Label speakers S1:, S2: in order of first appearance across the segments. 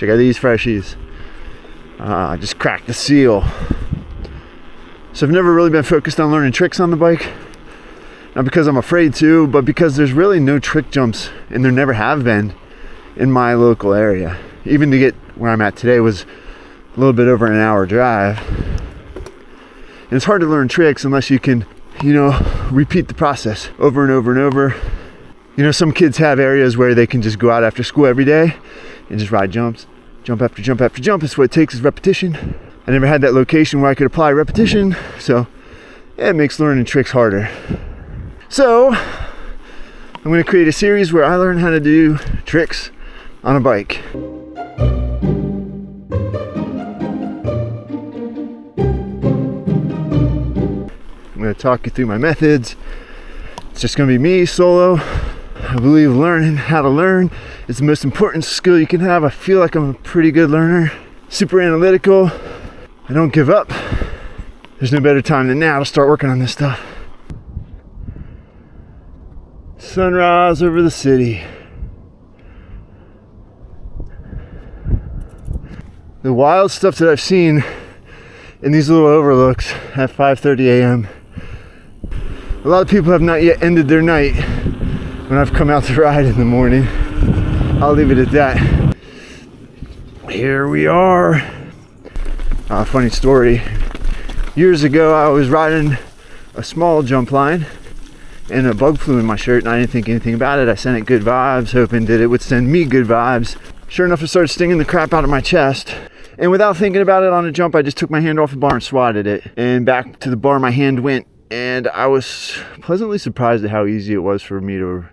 S1: Check out these freshies. I just cracked the seal. So I've never really been focused on learning tricks on the bike. Not because I'm afraid to, but because there's really no trick jumps, and there never have been in my local area. Even to get where I'm at today was a little bit over an hour drive. And it's hard to learn tricks unless you can, repeat the process over and over and over. Some kids have areas where they can just go out after school every day and just ride jumps. Jump after jump after jump. It's what it takes is repetition. I never had that location where I could apply repetition. So yeah, it makes learning tricks harder. So I'm going to create a series where I learn how to do tricks on a bike. I'm going to talk you through my methods. It's just going to be me solo. I believe learning how to learn is the most important skill you can have. I feel like I'm a pretty good learner. Super analytical. I don't give up. There's no better time than now to start working on this stuff. Sunrise over the city. The wild stuff that I've seen in these little overlooks at 5:30 a.m. A lot of people have not yet ended their night when I've come out to ride in the morning. I'll leave it at that. Here we are. Funny story. Years ago, I was riding a small jump line and a bug flew in my shirt, and I didn't think anything about it. I sent it good vibes, hoping that it would send me good vibes. Sure enough, it started stinging the crap out of my chest. And without thinking about it on a jump, I just took my hand off the bar and swatted it. And back to the bar my hand went. And I was pleasantly surprised at how easy it was for me to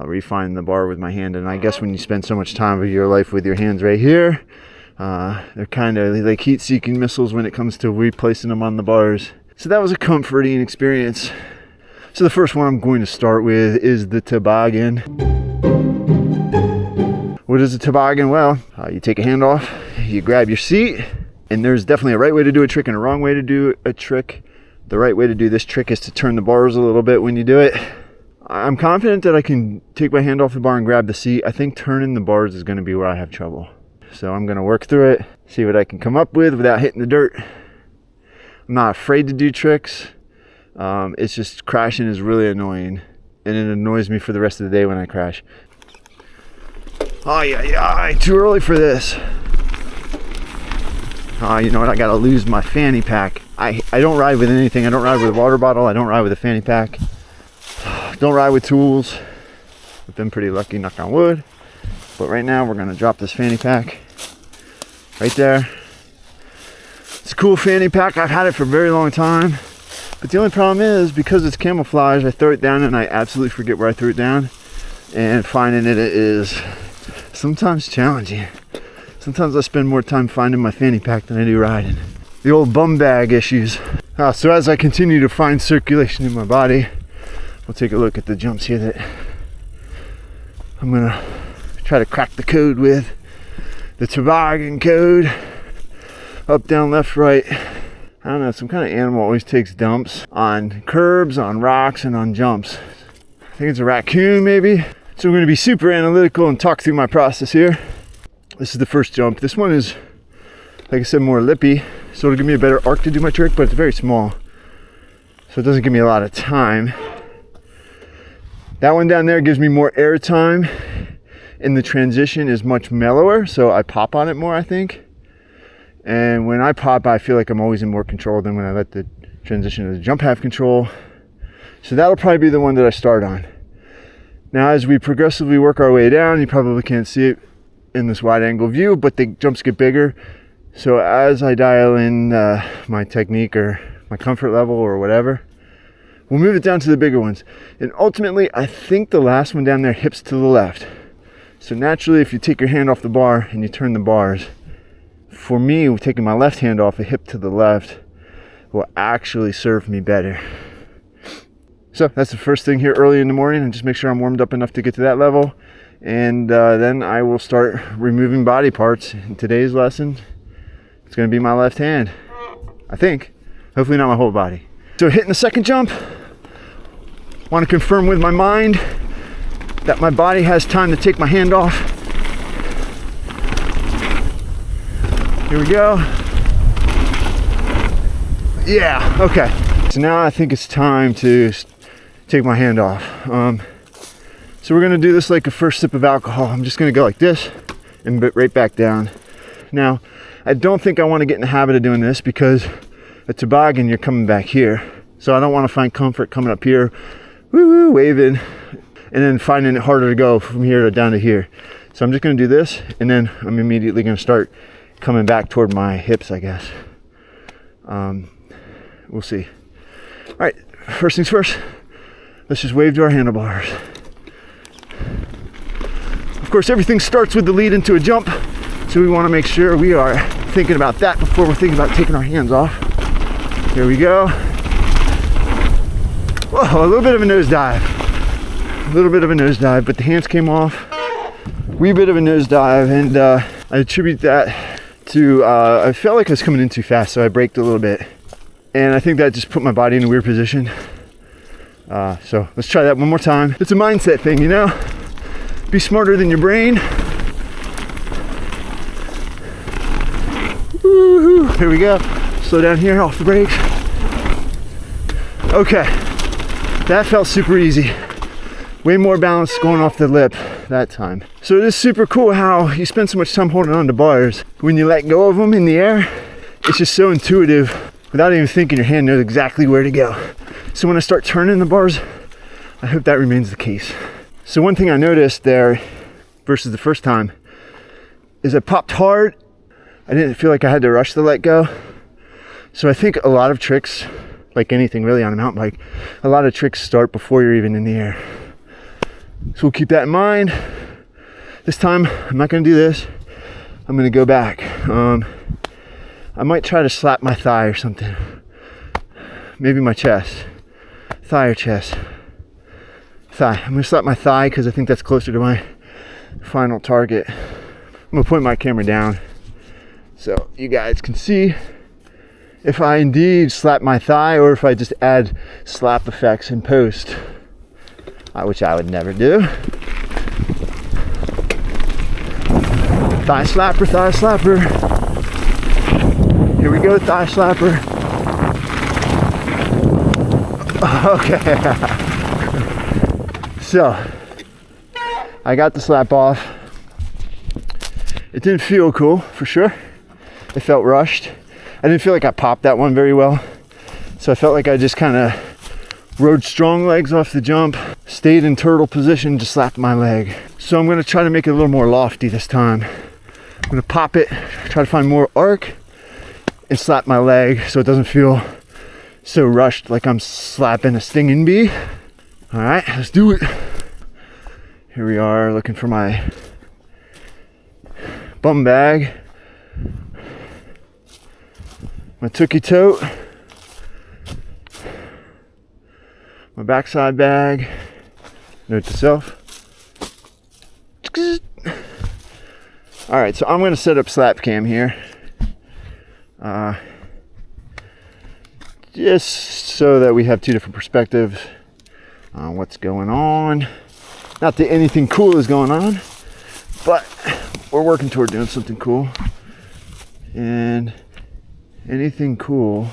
S1: refine the bar with my hand. And I guess when you spend so much time of your life with your hands right here, they're kind of like heat-seeking missiles when it comes to replacing them on the bars. So that was a comforting experience. So the first one I'm going to start with is the toboggan. What is a toboggan? Well, you take a hand off, you grab your seat, and there's definitely a right way to do a trick and a wrong way to do a trick. The right way to do this trick is to turn the bars a little bit when you do it. I'm confident that I can take my hand off the bar and grab the seat. I think turning the bars is going to be where I have trouble. So I'm going to work through it, see what I can come up with without hitting the dirt. I'm not afraid to do tricks. It's just crashing is really annoying, and it annoys me for the rest of the day when I crash. Too early for this. You know what? I gotta lose my fanny pack. I don't ride with anything. I don't ride with a water bottle. I don't ride with a fanny pack. Don't ride with tools. I've been pretty lucky, knock on wood. But right now we're gonna drop this fanny pack right there. It's a cool fanny pack. I've had it for a very long time. But the only problem is, because it's camouflage, I throw it down and I absolutely forget where I threw it down. And finding it is sometimes challenging. Sometimes I spend more time finding my fanny pack than I do riding. The old bum bag issues. So as I continue to find circulation in my body, we'll take a look at the jumps here that I'm gonna try to crack the code with. The toboggan code. Up, down, left, right. I don't know, some kind of animal always takes dumps on curbs, on rocks, and on jumps. I think it's a raccoon maybe. So I'm going to be super analytical and talk through my process here. This is the first jump. This one is, like I said, more lippy, so it'll give me a better arc to do my trick, but it's very small, so it doesn't give me a lot of time. That one down there gives me more air time, and the transition is much mellower, so I pop on it more, I think. And when I pop, I feel like I'm always in more control than when I let the transition of the jump have control. So that'll probably be the one that I start on. Now, as we progressively work our way down, you probably can't see it in this wide angle view, but the jumps get bigger. So as I dial in my technique or my comfort level or whatever, we'll move it down to the bigger ones. And ultimately, I think the last one down there hips to the left. So naturally, if you take your hand off the bar and you turn the bars, for me, taking my left hand off, a hip to the left will actually serve me better. So that's the first thing here early in the morning, and just make sure I'm warmed up enough to get to that level. And then I will start removing body parts. In today's lesson, it's going to be my left hand, I think. Hopefully not my whole body. So hitting the second jump, want to confirm with my mind that my body has time to take my hand off. Here we go. Yeah, okay. So now I think it's time to take my hand off. So we're gonna do this like a first sip of alcohol. I'm just gonna go like this and right back down. Now, I don't think I wanna get in the habit of doing this because a toboggan, you're coming back here. So I don't wanna find comfort coming up here, woo-woo, waving, and then finding it harder to go from here to down to here. So I'm just gonna do this, and then I'm immediately gonna start coming back toward my hips, I guess. We'll see. All right, first things first, let's just wave to our handlebars. Of course, everything starts with the lead into a jump, so we want to make sure we are thinking about that before we're thinking about taking our hands off. Here we go. Whoa, a little bit of a nosedive. A little bit of a nosedive, but the hands came off. Wee bit of a nosedive, and I attribute that to, I felt like I was coming in too fast, so I braked a little bit. And I think that just put my body in a weird position. So let's try that one more time. It's a mindset thing, you know? Be smarter than your brain. Woo-hoo. Here we go. Slow down here, off the brakes. Okay, that felt super easy. Way more balance going off the lip that time. So it is super cool how you spend so much time holding on to bars. When you let go of them in the air, it's just so intuitive. Without even thinking, your hand knows exactly where to go. So when I start turning the bars, I hope that remains the case. So one thing I noticed there versus the first time is I popped hard. I didn't feel like I had to rush the let go. So I think a lot of tricks, like anything really on a mountain bike, a lot of tricks start before you're even in the air. So we'll keep that in mind. This time, I'm not gonna do this. I'm gonna go back. I might try to slap my thigh or something. Maybe my chest. Thigh or chest. Thigh. I'm gonna slap my thigh because I think that's closer to my final target. I'm gonna point my camera down so you guys can see if I indeed slap my thigh or if I just add slap effects in post, which I would never do. Thigh slapper, thigh slapper. Here we go, thigh slapper. Okay. So, I got the slap off. It didn't feel cool, for sure. It felt rushed. I didn't feel like I popped that one very well. So I felt like I just kind of rode strong legs off the jump, stayed in turtle position, just slapped my leg. So I'm gonna try to make it a little more lofty this time. I'm gonna pop it, try to find more arc, and slap my leg so it doesn't feel so rushed like I'm slapping a stinging bee. All right, let's do it. Here we are looking for my bum bag, my tookie tote, my backside bag, note to self. All right, so I'm gonna set up slap cam here. Just so that we have two different perspectives on what's going on. Not that anything cool is going on, but we're working toward doing something cool. And anything cool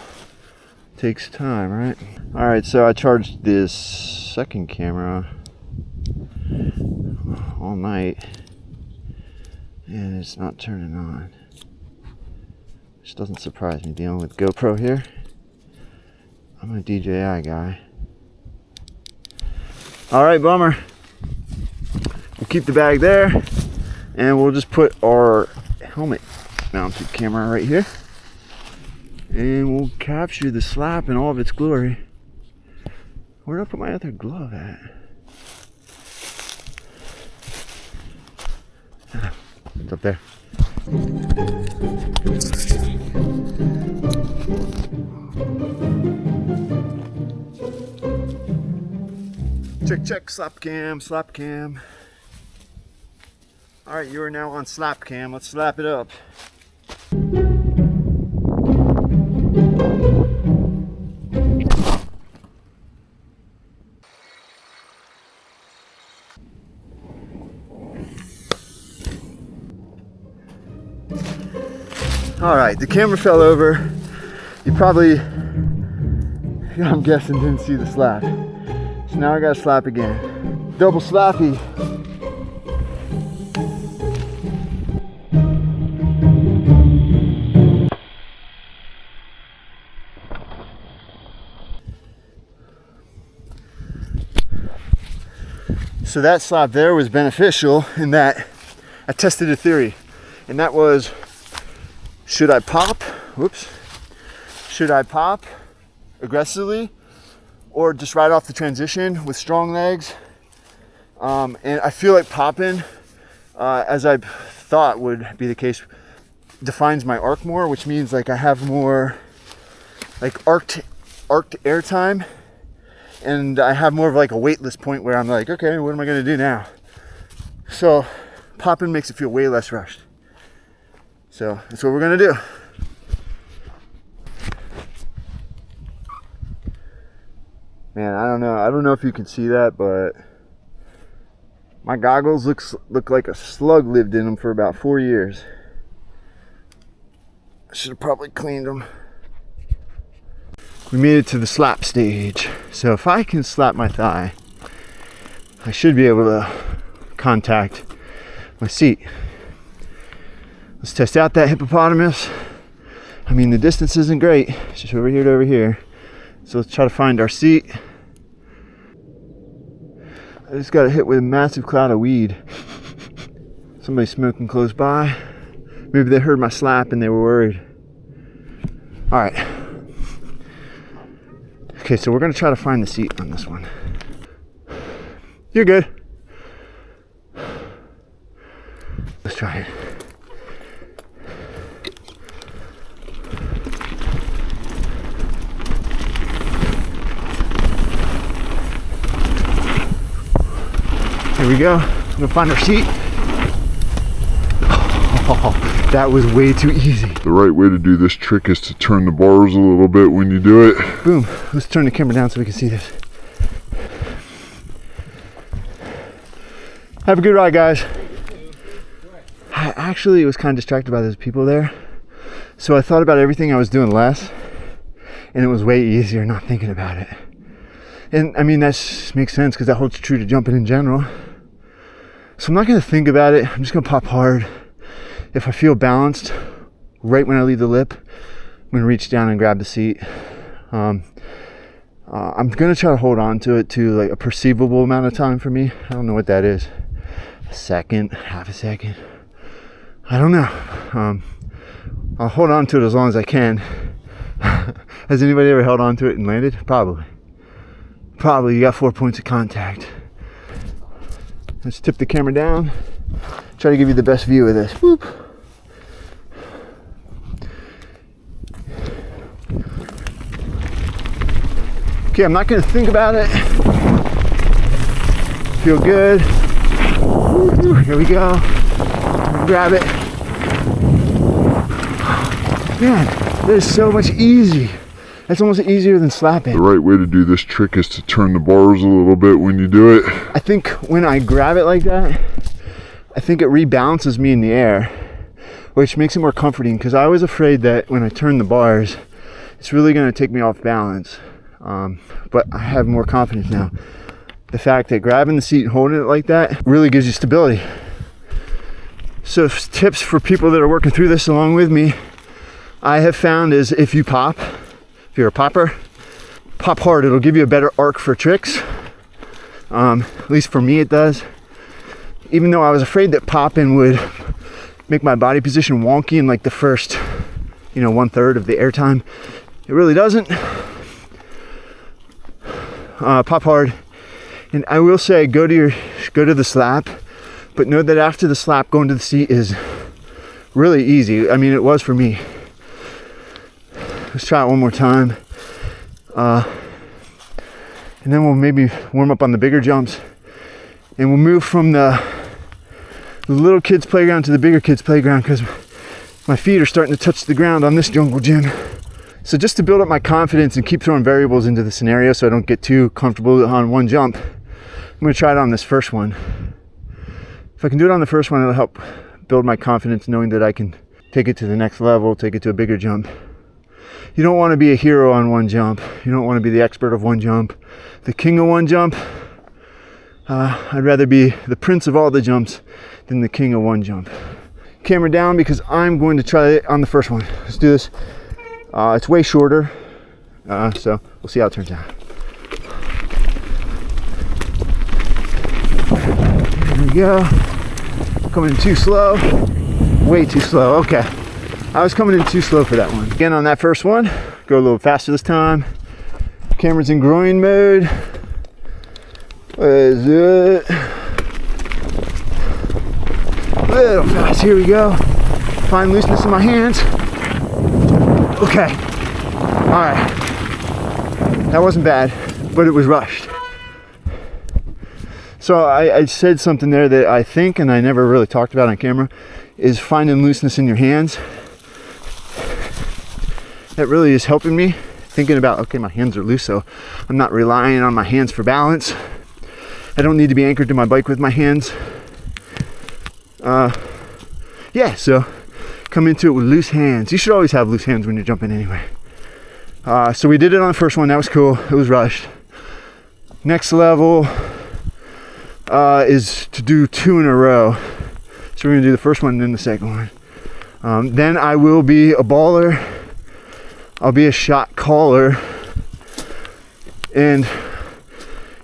S1: takes time, right? All right, so I charged this second camera all night and it's not turning on. Which doesn't surprise me dealing with GoPro here. I'm a DJI guy. All right, bummer. We'll keep the bag there and we'll just put our helmet mounted camera right here and we'll capture the slap in all of its glory. Where did I put my other glove at? It's up there. Check, check, slap cam, slap cam. All right, you are now on slap cam. Let's slap it up. All right, the camera fell over. You probably, I'm guessing, didn't see the slap. So now I gotta slap again. Double slappy. So that slap there was beneficial in that I tested a theory, and that was, should I pop? Whoops. Should I pop aggressively or just ride off the transition with strong legs? And I feel like popping, as I thought would be the case, defines my arc more, which means like I have more like arced air time, and I have more of like a weightless point where I'm like, okay, what am I gonna do now? So popping makes it feel way less rushed. So that's what we're gonna do. Man, I don't know if you can see that, but my goggles look like a slug lived in them for about 4 years. I should have probably cleaned them. We made it to the slap stage. So if I can slap my thigh, I should be able to contact my seat. Let's test out that hippopotamus. I mean, the distance isn't great. It's just over here to over here. So let's try to find our seat. I just got hit with a massive cloud of weed. Somebody smoking close by. Maybe they heard my slap and they were worried. All right. Okay, so we're gonna try to find the seat on this one. You're good. Let's try it. Here we go. I'm gonna find our seat. Oh, that was way too easy.
S2: The right way to do this trick is to turn the bars a little bit when you do it.
S1: Boom. Let's turn the camera down so we can see this. Have a good ride, guys. I actually was kind of distracted by those people there. So I thought about everything I was doing less, and it was way easier not thinking about it. And I mean, that makes sense because that holds true to jumping in general. So I'm not going to think about it. I'm just going to pop hard. If I feel balanced, right when I leave the lip, I'm going to reach down and grab the seat. I'm going to try to hold on to it to like a perceivable amount of time for me. I don't know what that is. A second, half a second. I don't know. I'll hold on to it as long as I can. Has anybody ever held on to it and landed? Probably. Probably. You got 4 points of contact. Let's tip the camera down. Try to give you the best view of this. Whoop. Okay, I'm not going to think about it. Feel good. Here we go. Grab it. Man, that is so much easy. That's almost easier than slapping.
S2: The right way to do this trick is to turn the bars a little bit when you do it.
S1: I think when I grab it like that, I think it rebalances me in the air, which makes it more comforting, because I was afraid that when I turn the bars, it's really going to take me off balance. But I have more confidence now. The fact that grabbing the seat and holding it like that really gives you stability. So tips for people that are working through this along with me, I have found is if you pop, if you're a popper, pop hard. It'll give you a better arc for tricks. At least for me it does. Even though I was afraid that popping would make my body position wonky in like the first, 1/3 of the air time, it really doesn't. Pop hard. And I will say, go to the slap, but know that after the slap, going to the seat is really easy. I mean, it was for me. Let's try it one more time. And then we'll maybe warm up on the bigger jumps. And we'll move from the little kids' playground to the bigger kids' playground, because my feet are starting to touch the ground on this jungle gym. So just to build up my confidence and keep throwing variables into the scenario so I don't get too comfortable on one jump, I'm going to try it on this first one. If I can do it on the first one, it'll help build my confidence knowing that I can take it to the next level, take it to a bigger jump. You don't want to be a hero on one jump. You don't want to be the expert of one jump, the king of one jump. I'd rather be the prince of all the jumps than the king of one jump. Camera down because I'm going to try it on the first one. Let's do this. It's way shorter, so we'll see how it turns out. There we go. Coming in too slow. Way too slow. Okay. I was coming in too slow for that one. Again, on that first one, go a little faster this time. Camera's in groin mode. What is it? A little fast. Here we go. Find looseness in my hands. Okay. Alright. That wasn't bad, but it was rushed. So I said something there that I think, and I never really talked about on camera, is finding looseness in your hands. That really is helping me, thinking about, okay, my hands are loose, so I'm not relying on my hands for balance. I don't need to be anchored to my bike with my hands. Yeah, so come into it with loose hands. You should always have loose hands when you're jumping anyway. So we did it on the first one. That was cool. It was rushed. Next level is to do 2 in a row. So we're gonna do the first one and then the second one. Then I will be a baller. I'll be a shot caller. And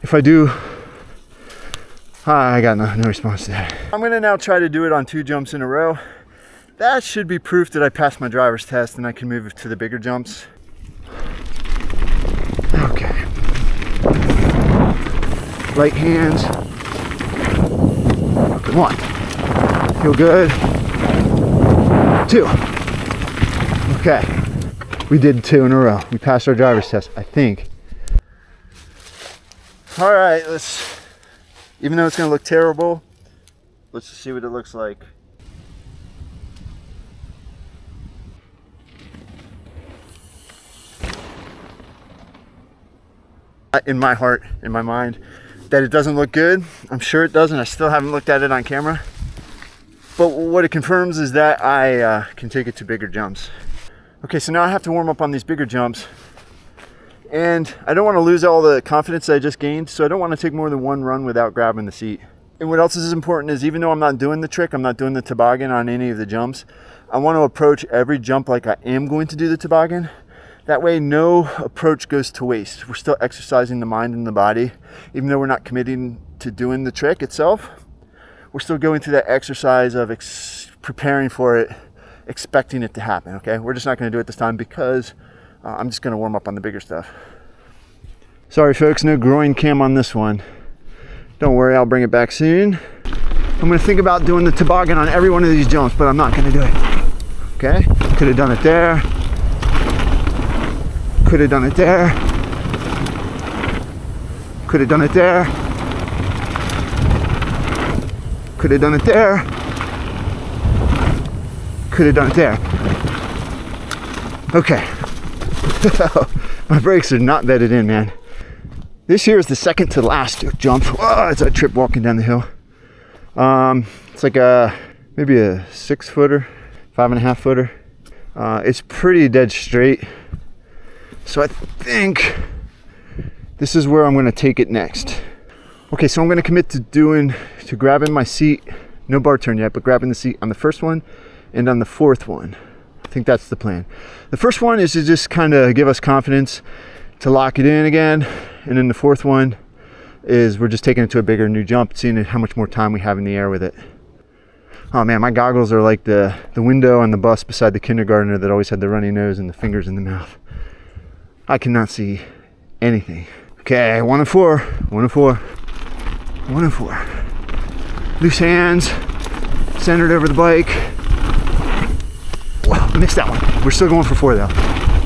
S1: if I do, I got no response to that. I'm gonna now try to do it on 2 jumps in a row. That should be proof that I passed my driver's test and I can move to the bigger jumps. Okay. Right hands. 1. Feel good. 2. Okay. We did 2 in a row. We passed our driver's test, I think. All right, even though it's gonna look terrible, let's just see what it looks like. In my heart, in my mind, that it doesn't look good. I'm sure it doesn't. I still haven't looked at it on camera. But what it confirms is that I can take it to bigger jumps. Okay, so now I have to warm up on these bigger jumps. And I don't want to lose all the confidence that I just gained, so I don't want to take more than 1 run without grabbing the seat. And what else is important is, even though I'm not doing the trick, I'm not doing the toboggan on any of the jumps, I want to approach every jump like I am going to do the toboggan. That way, no approach goes to waste. We're still exercising the mind and the body. Even though we're not committing to doing the trick itself, we're still going through that exercise of preparing for it, expecting it to happen, okay? We're just not gonna do it this time because I'm just gonna warm up on the bigger stuff. Sorry folks, no groin cam on this one. Don't worry, I'll bring it back soon. I'm gonna think about doing the toboggan on every one of these jumps, but I'm not gonna do it, okay? Could have done it there. Could have done it there. Could have done it there. Could have done it there. Could have done it there. Okay. My brakes are not bedded in, man. This here is the second to last jump. Oh, it's a trip walking down the hill. It's like maybe a 6 footer, 5.5 footer. It's pretty dead straight. So I think this is where I'm gonna take it next. Okay, so I'm gonna commit to grabbing my seat, no bar turn yet, but grabbing the seat on the first one and on the 4th one. I think that's the plan. The first one is to just kind of give us confidence to lock it in again. And then the 4th one is we're just taking it to a bigger new jump, seeing how much more time we have in the air with it. Oh man, my goggles are like the window on the bus beside the kindergartner that always had the runny nose and the fingers in the mouth. I cannot see anything. Okay, 1 and 4, 1 and 4, 1 and 4. Loose hands, centered over the bike. Wow, missed that one. We're still going for 4 though.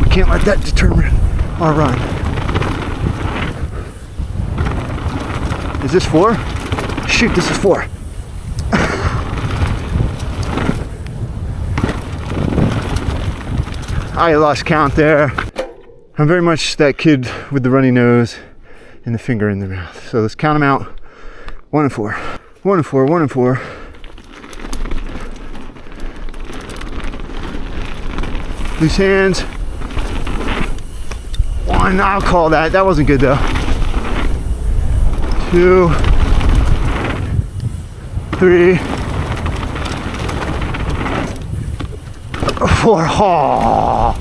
S1: We can't let that determine our run. Is this 4? Shoot, this is 4. I lost count there. I'm very much that kid with the runny nose and the finger in the mouth. So let's count them out. 1 and 4. 1 and 4, 1 and 4. Loose hands. 1, I'll call that. That wasn't good though. 2, 3, 4. I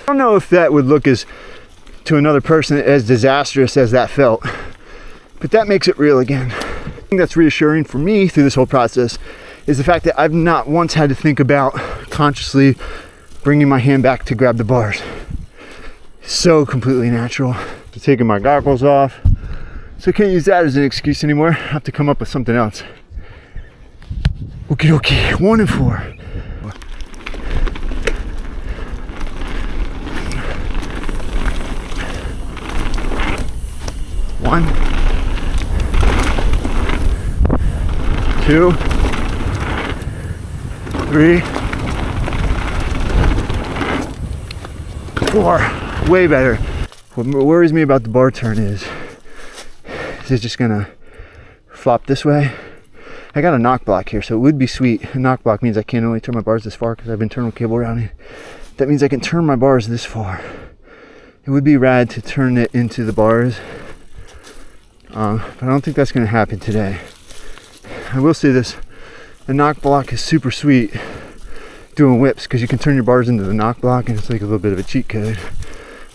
S1: don't know if that would look as, to another person, as disastrous as that felt, but that makes it real again. The thing that's reassuring for me through this whole process is the fact that I've not once had to think about consciously bringing my hand back to grab the bars. So completely natural. Taking my goggles off, so I can't use that as an excuse anymore. I have to come up with something else. Okie dokie, 1 and 4. 1, 2, 3, 4. Way better. What worries me about the bar turn is it just gonna flop this way? I got a knock block here, so it would be sweet. A knock block means I can't only turn my bars this far because I have internal cable routing. That means I can turn my bars this far. It would be rad to turn it into the bars, but I don't think that's gonna happen today. I will say this, the knock block is super sweet doing whips because you can turn your bars into the knock block and it's like a little bit of a cheat code.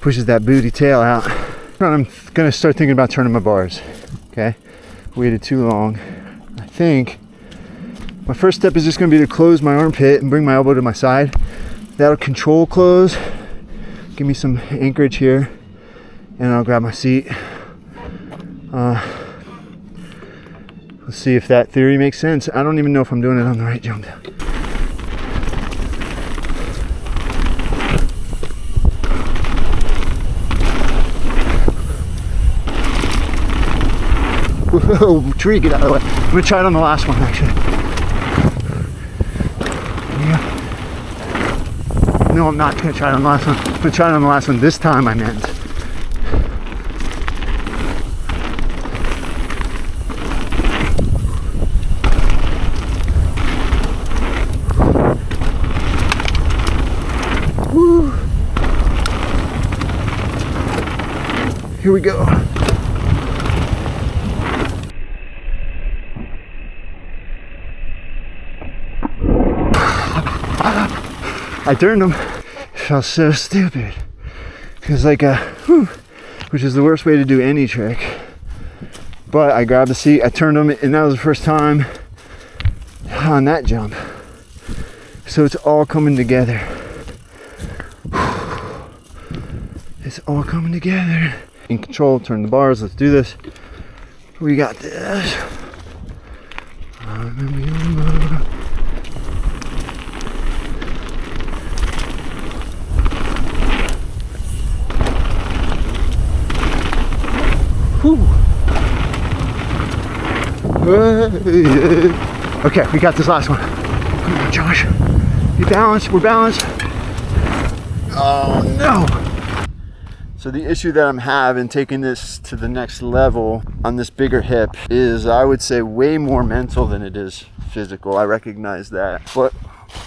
S1: Pushes that booty tail out. I'm gonna start thinking about turning my bars. Okay, waited too long. I think my first step is just gonna be to close my armpit and bring my elbow to my side. That'll control close, give me some anchorage here, and I'll grab my seat. Let's see if that theory makes sense. I don't even know if I'm doing it on the right jump. Whoa, tree, get out of the way. I'm gonna try it on the last one, actually. Yeah. No, I'm not gonna try it on the last one. I'm gonna try it on the last one. This time I meant. Woo. Here we go. I turned them. It felt so stupid. It was like a whew, which is the worst way to do any trick. But I grabbed the seat, I turned them, and that was the first time on that jump. So it's all coming together. It's all coming together. In control, turn the bars, let's do this. We got this. Okay, we got this last one. Come on, Josh. Be balanced. We're balanced. Oh no! So the issue that I'm having taking this to the next level on this bigger hip is, I would say, way more mental than it is physical. I recognize that. But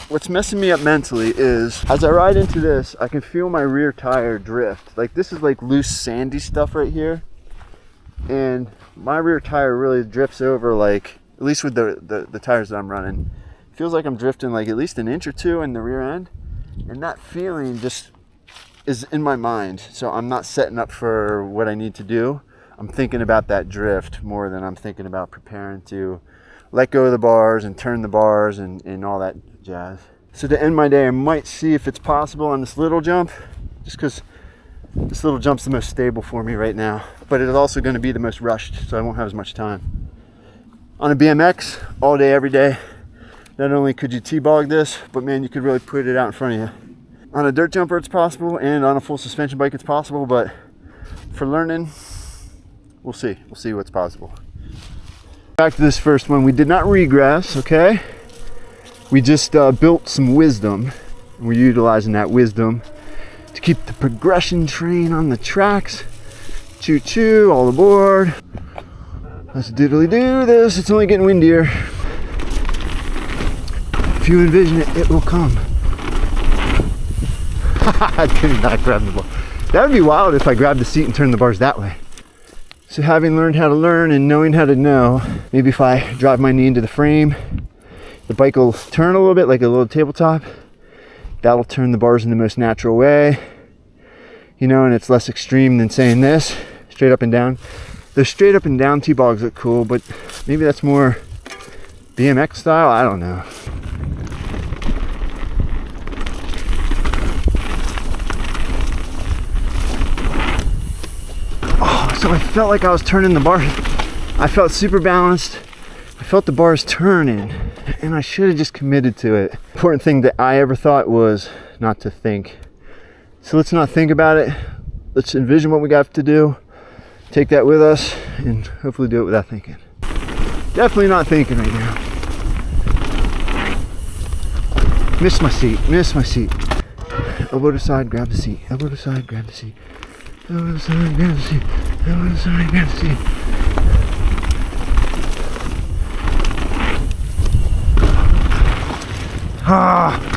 S1: what's messing me up mentally is, as I ride into this, I can feel my rear tire drift. Like, this is like loose sandy stuff right here. And my rear tire really drifts over, like, at least with the tires that I'm running, it feels like I'm drifting like at least an inch or two in the rear end. And that feeling just is in my mind. So I'm not setting up for what I need to do. I'm thinking about that drift more than I'm thinking about preparing to let go of the bars and turn the bars and all that jazz. So to end my day, I might see if it's possible on this little jump, just because this little jump's the most stable for me right now, but it's also going to be the most rushed, so I won't have as much time. On a BMX, all day, every day, not only could you T-bog this, but man, you could really put it out in front of you. On a dirt jumper, it's possible, and on a full suspension bike, it's possible, but for learning, we'll see. We'll see what's possible. Back to this first one, we did not regress, okay? We just built some wisdom. We're utilizing that wisdom to keep the progression train on the tracks. Choo choo, all aboard. Let's diddly do this. It's only getting windier. If you envision it, it will come. I did not grab the bar. That would be wild if I grabbed the seat and turned the bars that way. So having learned how to learn and knowing how to know, maybe if I drive my knee into the frame, the bike will turn a little bit like a little tabletop. That'll turn the bars in the most natural way, you know, and it's less extreme than saying this, straight up and down. The straight up and down T-bogs look cool, but maybe that's more BMX style, I don't know. Oh, so I felt like I was turning the bars. I felt super balanced. I felt the bars turning, and I should have just committed to it. Important thing that I ever thought was not to think. So let's not think about it. Let's envision what we got to do, take that with us, and hopefully do it without thinking. Definitely not thinking right now. Missed my seat, missed my seat. Elbow to side, grab the seat. Elbow to side, grab the seat. Elbow to side, grab the seat. Elbow to side, grab the seat. Ah!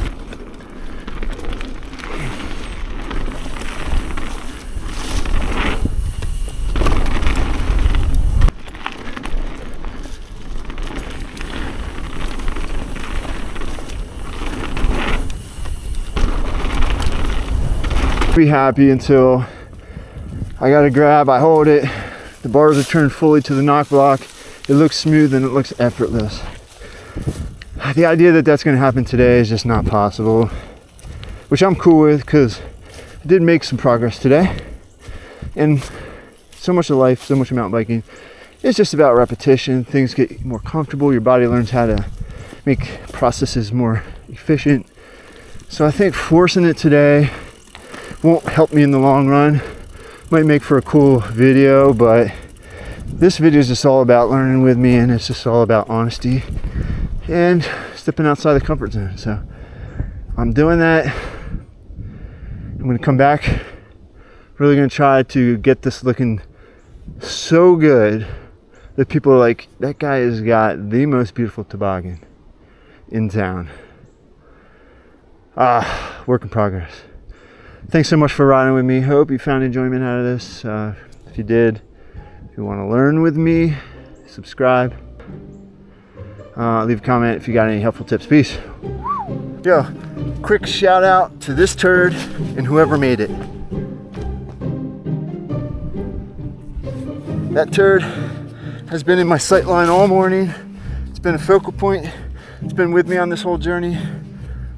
S1: Be happy until I gotta grab, I hold it, the bars are turned fully to the knock block, it looks smooth and it looks effortless. The idea that that's gonna happen today is just not possible, which I'm cool with because I did make some progress today. And so much of life, so much of mountain biking, it's just about repetition. Things get more comfortable, your body learns how to make processes more efficient. So I think forcing it today won't help me in the long run. Might make for a cool video, but this video is just all about learning with me, and it's just all about honesty and stepping outside the comfort zone. So I'm doing that. I'm gonna come back, really gonna try to get this looking so good that people are like, that guy has got the most beautiful toboggan in town. Work in progress. Thanks so much for riding with me. Hope you found enjoyment out of this. If you did, if you want to learn with me, subscribe. Leave a comment if you got any helpful tips. Peace. Yo, quick shout out to this turd and whoever made it. That turd has been in my sight line all morning. It's been a focal point. It's been with me on this whole journey.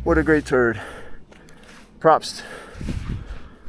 S1: What a great turd. Props.